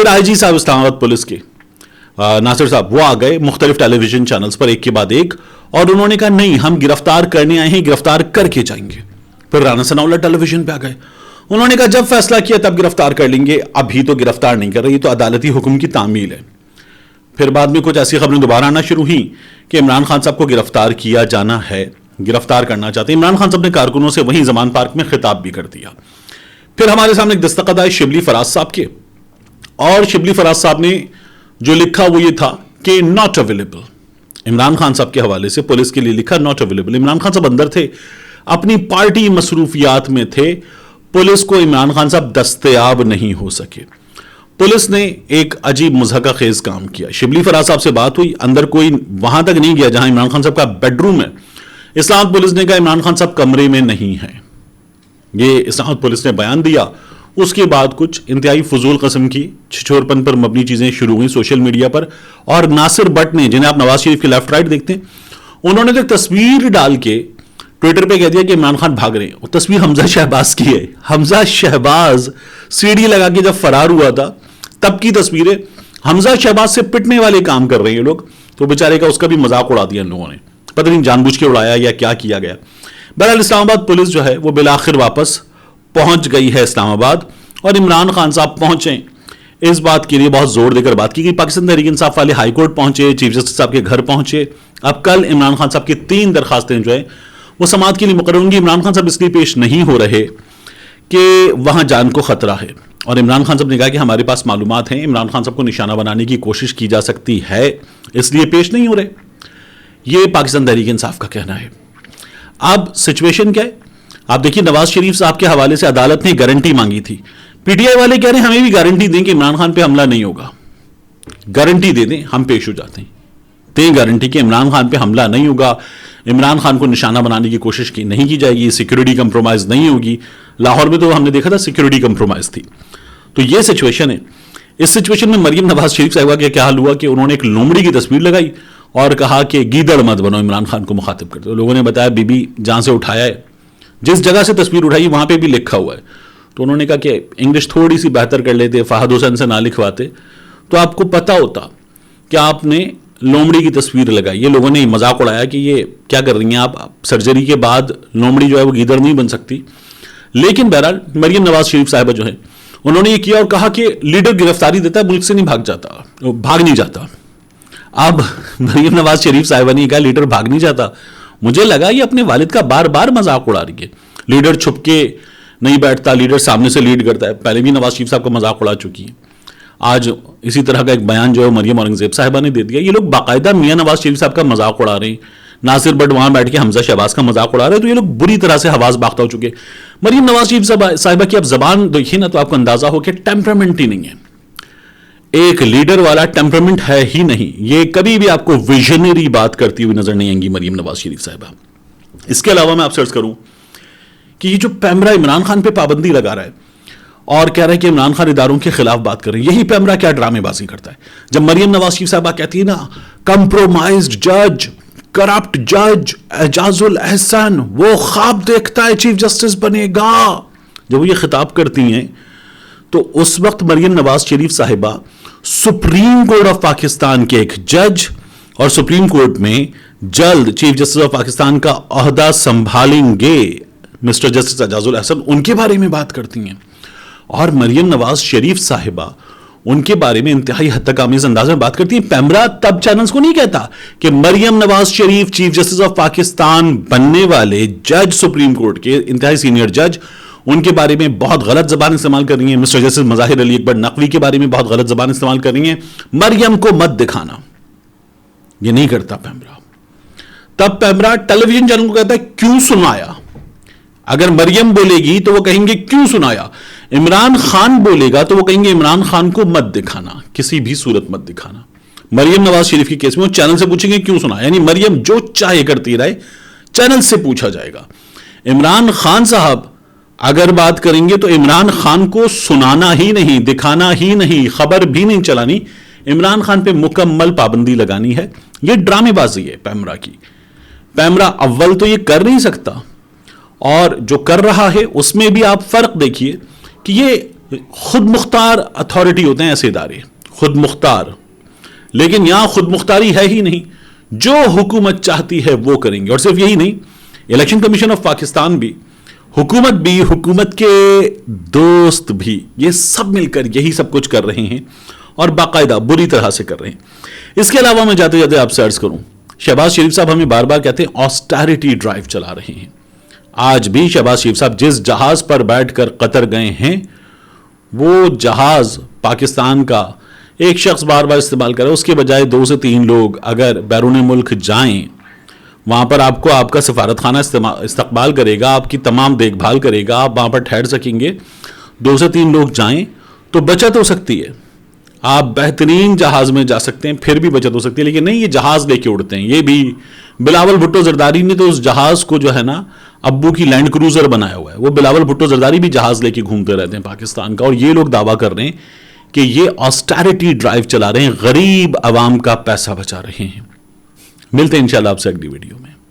پھر آئی جی صاحب اسلام آباد پولیس کے ناصر صاحب وہ آ گئے مختلف ٹیلی ویژن چینلز پر ایک کے بعد ایک، اور انہوں نے کہا نہیں ہم گرفتار کرنے آئے ہیں، گرفتار کر کے جائیں گے۔ پھر رانا ثناء اللہ ٹیلی ویژن پہ آ گئے، انہوں نے کہا جب فیصلہ کیا تب گرفتار کر لیں گے، ابھی تو گرفتار نہیں کر رہے، یہ تو عدالتی حکم کی تعمیل ہے۔ پھر بعد میں کچھ ایسی خبریں دوبارہ آنا شروع ہوئیں کہ عمران خان صاحب کو گرفتار کیا جانا ہے، گرفتار کرنا چاہتے ہیں۔ عمران خان صاحب نے کارکنوں سے وہیں زمان پارک میں خطاب بھی کر دیا۔ پھر ہمارے سامنے ایک دستخط آئے شبلی فراز صاحب کے، اور شبلی فراز صاحب نے جو لکھا وہ یہ تھا کہ ناٹ اویلیبل، عمران خان صاحب کے حوالے سے پولیس کے لیے لکھا ناٹ اویلیبل۔ عمران خان صاحب اندر تھے، اپنی پارٹی مصروفیات میں تھے، پولیس کو عمران خان صاحب دستیاب نہیں ہو سکے۔ پولیس نے ایک عجیب مضحکہ خیز کام کیا، شبلی فراز صاحب سے بات ہوئی، اندر کوئی وہاں تک نہیں گیا جہاں عمران خان صاحب کا بیڈ روم ہے، اسلام آباد پولیس نے کہا عمران خان صاحب کمرے میں نہیں ہیں، یہ اسلام آباد پولیس نے بیان دیا۔ اس کے بعد کچھ انتہائی فضول قسم کی چھچورپن پر مبنی چیزیں شروع ہوئیں سوشل میڈیا پر، اور ناصر بٹ نے، جنہیں آپ نواز شریف کے لیفٹ رائٹ دیکھتے ہیں، انہوں نے تو ایک تصویر ڈال کے ٹویٹر پہ کہہ دیا کہ عمران خان بھاگ رہے ہیں۔ وہ تصویر حمزہ شہباز کی ہے، حمزہ شہباز سیڑھی لگا کے جب فرار ہوا تھا تب کی تصویر ہے، حمزہ شہباز سے پٹنے والے کام کر رہے ہیں لوگ، تو بیچارے کا اس کا بھی مذاق اڑا دیا ان لوگوں نے، پتہ نہیں جان بوجھ کے اڑایا یا کیا کیا گیا۔ بہرحال اسلام آباد پولیس جو ہے وہ بالآخر واپس پہنچ گئی ہے اسلام آباد، اور عمران خان صاحب پہنچے، اس بات کے لیے بہت زور دے کر بات کی گئی۔ پاکستان تحریک انصاف والے ہائی کورٹ پہنچے، چیف جسٹس صاحب کے گھر پہنچے۔ اب کل عمران خان صاحب کی 3 درخواستیں جو ہیں وہ سماعت کے لیے مقرر ہوں گی۔ عمران خان صاحب اس لیے پیش نہیں ہو رہے کہ وہاں جان کو خطرہ ہے، اور عمران خان صاحب نے کہا کہ ہمارے پاس معلومات ہیں، عمران خان صاحب کو نشانہ بنانے کی کوشش کی جا سکتی ہے، اس لیے پیش نہیں ہو رہے، یہ پاکستان تحریک انصاف کا کہنا ہے۔ اب سچویشن کیا ہے آپ دیکھیے، نواز شریف صاحب کے حوالے سے عدالت نے گارنٹی مانگی تھی، پی ٹی آئی والے کہہ رہے ہیں ہمیں بھی گارنٹی دیں کہ عمران خان پہ حملہ نہیں ہوگا، گارنٹی دے دیں، ہم پیش ہو جاتے ہیں، دیں گارنٹی کہ عمران خان پہ حملہ نہیں ہوگا، عمران خان کو نشانہ بنانے کی کوشش کی نہیں کی جائے گی، سیکیورٹی کمپرومائز نہیں ہوگی۔ لاہور میں تو ہم نے دیکھا تھا سیکیورٹی کمپرومائز تھی۔ تو یہ سچویشن ہے۔ اس سچویشن میں مریم نواز شریف صاحبہ کا کیا حال ہوا کہ انہوں نے ایک لومڑی کی تصویر لگائی اور کہا کہ گیدڑ مت بنو، عمران خان کو مخاطب کرتے، لوگوں نے بتایا بی بی جہاں سے اٹھایا ہے، جس جگہ سے تصویر اٹھائی وہاں پہ بھی لکھا ہوا ہے، تو انہوں نے کہا کہ انگلش تھوڑی سی بہتر کر لیتے، فہد حسین سے نہ لکھواتے تو آپ کو پتا ہوتا کہ آپ نے لومڑی کی تصویر لگائی۔ یہ لوگوں نے مذاق اڑایا کہ یہ کیا کر رہی ہیں آپ، سرجری کے بعد لومڑی جو ہے وہ گیدڑ نہیں بن سکتی۔ لیکن بہرحال مریم نواز شریف صاحبہ جو ہے انہوں نے یہ کیا اور کہا کہ لیڈر گرفتاری دیتا ہے، ملک سے نہیں بھاگ نہیں جاتا۔ اب مریم نواز شریف صاحبہ نے کہا لیڈر بھاگ نہیں جاتا، مجھے لگا یہ اپنے والد کا بار بار مذاق اڑا رہی ہے، لیڈر چھپ کے نہیں بیٹھتا، لیڈر سامنے سے لیڈ کرتا ہے، پہلے بھی نواز شریف صاحب کا مذاق اڑا چکی ہے۔ آج اسی طرح کا ایک بیان جو ہے مریم اورنگزیب صاحبہ نے دے دیا۔ یہ لوگ باقاعدہ میاں نواز شریف صاحب کا مذاق اڑا رہے ہیں، ناصر بٹ وہاں بیٹھ کے حمزہ شہباز کا مذاق اڑا رہے ہیں، تو یہ لوگ بری طرح سے حواس باختہ ہو چکے۔ مریم نواز شریف صاحبہ کی اب زبان دیکھیے نا تو آپ کو اندازہ ہو کہ ٹیمپرامنٹ ہی نہیں ہے، ایک لیڈر والا ٹیمپرامنٹ ہے ہی نہیں، یہ کبھی بھی آپ کو ویژنری بات کرتی ہوئی نظر نہیں آئیں گی مریم نواز شریف صاحبہ۔ اس کے علاوہ میں آپ سرچ کروں کہ یہ جو پیمرا عمران خان پہ پابندی لگا رہا ہے اور کہہ رہا ہے کہ عمران خان اداروں کے خلاف بات کر رہے ہیں، یہی پیمرا کیا ڈرامے بازی کرتا ہے۔ جب مریم نواز شریف صاحبہ کہتی ہے نا کمپرومائزڈ جج، کرپٹ جج اعجاز الاحسن وہ خواب دیکھتا ہے چیف جسٹس بنے گا، جب وہ یہ خطاب کرتی ہیں تو اس وقت مریم نواز شریف صاحبہ سپریم کورٹ آف پاکستان کے ایک جج اور سپریم کورٹ میں جلد چیف جسٹس آف پاکستان کا عہدہ سنبھالیں گے مسٹر جسٹس اعجاز الاحسن، ان کے بارے میں بات کرتی ہیں۔ اور مریم نواز شریف صاحبہ ان کے بارے میں انتہائی حد تک آمیز انداز میں بات کرتی ہیں۔ پیمرا تب چینلز کو نہیں کہتا کہ Maryam Nawaz Sharif chief justice of Pakistan بننے والے جج سپریم کورٹ کے انتہائی سینئر جج، ان کے بارے میں بہت غلط زبان استعمال کر رہی ہیں، مسٹر جسٹس مظاہر علی اکبر نقوی کے بارے میں بہت غلط زبان استعمال کر رہی ہیں، مریم کو مت دکھانا، یہ نہیں کرتا پیمرا۔ تب پیمرا ٹیلی ویژن چینل کو کہتا ہے کیوں سنایا، اگر مریم بولے گی تو وہ کہیں گے کیوں سنایا، عمران خان بولے گا تو وہ کہیں گے عمران خان کو مت دکھانا، کسی بھی صورت مت دکھانا۔ مریم نواز شریف کے کیس میں وہ چینل سے پوچھیں گے کیوں سنایا، یعنی مریم جو چاہے کرتی رہے، چینل سے پوچھا جائے گا۔ عمران خان صاحب اگر بات کریں گے تو عمران خان کو سنانا ہی نہیں، دکھانا ہی نہیں، خبر بھی نہیں چلانی، عمران خان پہ مکمل پابندی لگانی ہے۔ یہ ڈرامے بازی ہے پیمرا کی۔ پیمرا اول تو یہ کر نہیں سکتا، اور جو کر رہا ہے اس میں بھی آپ فرق دیکھیے کہ یہ خود مختار اتھارٹی ہوتے ہیں ایسے ادارے، خود مختار، لیکن یہاں خود مختاری ہے ہی نہیں، جو حکومت چاہتی ہے وہ کریں گے۔ اور صرف یہی نہیں، الیکشن کمیشن آف پاکستان بھی، حکومت بھی، حکومت کے دوست بھی، یہ سب مل کر یہی سب کچھ کر رہے ہیں اور باقاعدہ بری طرح سے کر رہے ہیں۔ اس کے علاوہ میں جاتے جاتے آپ سے عرض کروں، شہباز شریف صاحب ہمیں بار بار کہتے ہیں آسٹیرٹی ڈرائیو چلا رہے ہیں۔ آج بھی شہباز شریف صاحب جس جہاز پر بیٹھ کر قطر گئے ہیں، وہ جہاز پاکستان کا ایک شخص بار بار استعمال کرے، اس کے بجائے 2 سے 3 لوگ اگر بیرون ملک جائیں، وہاں پر آپ کو آپ کا سفارت خانہ استقبال کرے گا، آپ کی تمام دیکھ بھال کرے گا، آپ وہاں پر ٹھہر سکیں گے۔ 2 سے 3 لوگ جائیں تو بچت ہو سکتی ہے، آپ بہترین جہاز میں جا سکتے ہیں، پھر بھی بچت ہو سکتی ہے، لیکن نہیں، یہ جہاز لے کے اڑتے ہیں۔ یہ بھی بلاول بھٹو زرداری نے تو اس جہاز کو جو ہے نا ابو کی لینڈ کروزر بنایا ہوا ہے، وہ بلاول بھٹو زرداری بھی جہاز لے کے گھومتے رہتے ہیں پاکستان کا، اور یہ لوگ دعویٰ کر رہے ہیں کہ یہ آسٹیرٹی ڈرائیو چلا رہے ہیں، غریب عوام کا پیسہ بچا رہے ہیں۔ ملتے ہیں انشاءاللہ آپ سے اگلی ویڈیو میں۔